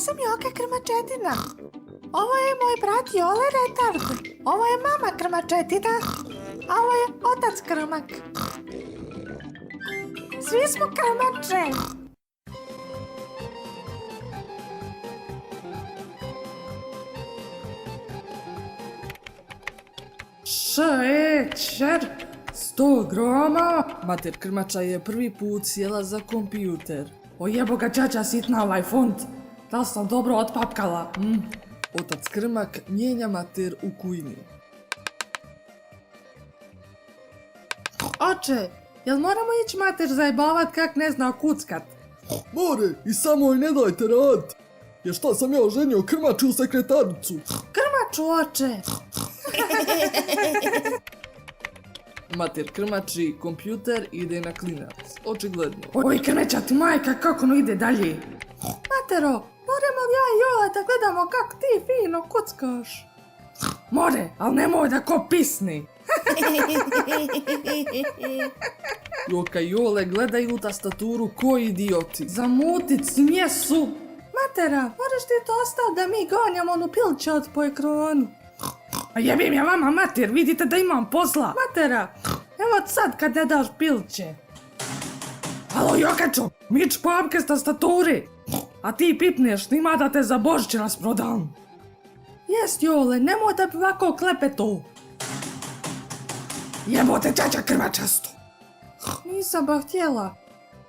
sam Joka Krmačetina. Ovo je moj brat Jole Retard. Ovo je mama Krmačetina. A ovo je otac Krmak. Svi smo krmače. Šećer, 100 grama. Mater krmača je prvi put sjela za kompjuter. Ojebo ga čača sitna ovaj font. Da li sam dobro otpapkala? Otac krmak mijenja mater u kujni. Oče, jel moramo ići mater zajebavat kak ne zna kuckat? More, i samo joj ne dajte rad. Jer šta sam ja oženio krmaču u sekretaricu? Krmaču, oče! Mater krmači kompjuter ide na klinac, očigledno. Oj, krmeća ti majka, kako no ide dalje? Matero, moramo li ja i Jola da gledamo kako ti fino kuckaš? More, ali nemoj da ko pisni. Joka i Jole gledaju tastaturu ko idioti. Zamutit smjesu. Matera, moraš ti to ostav da mi gonjamo onu pilčad po ekranu. A jebim ja vama mater, vidite da imam posla. Matera, evo sad kad ne daš pilće. Alo Jokačo, mič papke s tastature. A ti pipneš, nima da te za Božić rasprodam. Jest Jole, nemoj da bi ovako klepeto. Jebote čača krvačasto. Nisam ba htjela.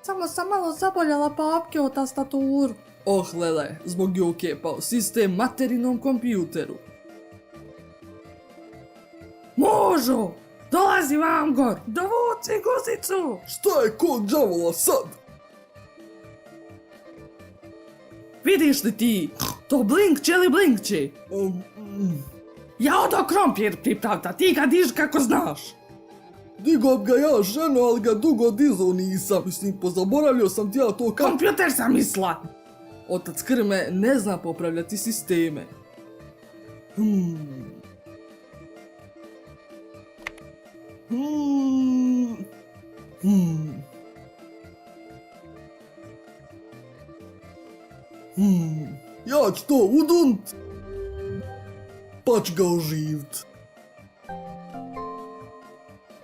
Samo sam malo zaboljela papke o tastaturu. Oh lele, zbog Joke pao sistem materinom kompjuteru. Možo, dolazi vam gor, dovuci guzicu. Šta je kod đavola sad? Vidiš li ti, to blinkće li blinkće? Ja odo krompir pripravta, ti ga diž kako znaš. Digo bi ga ja ženo, ali ga dugo dizao nisam. Mislim, pozaboravio sam ti ja to kako... Kompjuter sam misla. Otac Krme ne zna popravljati sisteme. Ja ću to udunt, pa ću ga oživit.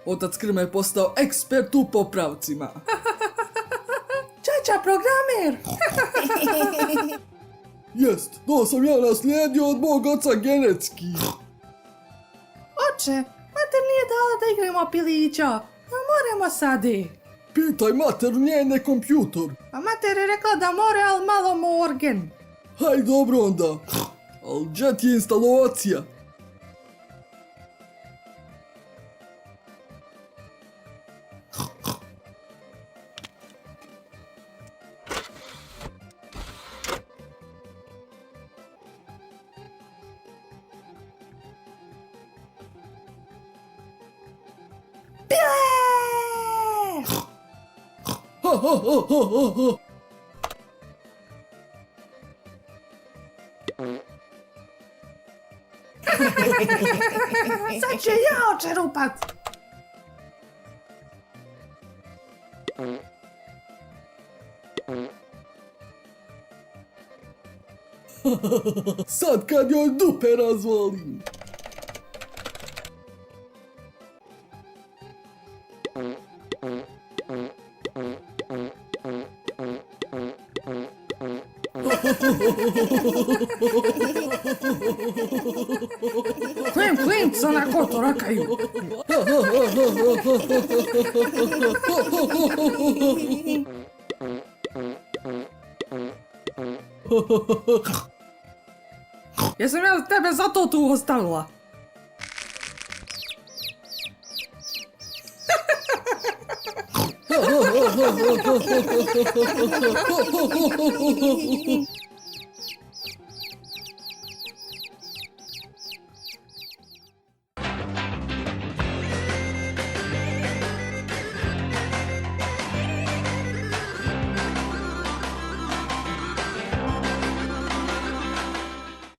Otac Krme je postao ekspert u popravcima. Čača programer! Jest, to sam ja naslijedio od mog oca genetski. Oče, mater nije dala da igramo pilića, a moramo sadi. Pitaj mater, njene kompjutor. A mater je rekla da more, al malo morgen. Haj dobro onda, al džet je instalacija. Ha ha ha ha ha ha. Sad će ja očerupat. Sad kad joj dupe razvalim. Kojem klinca na koto rakaju. Jesam ja tebe zato tu ostavila.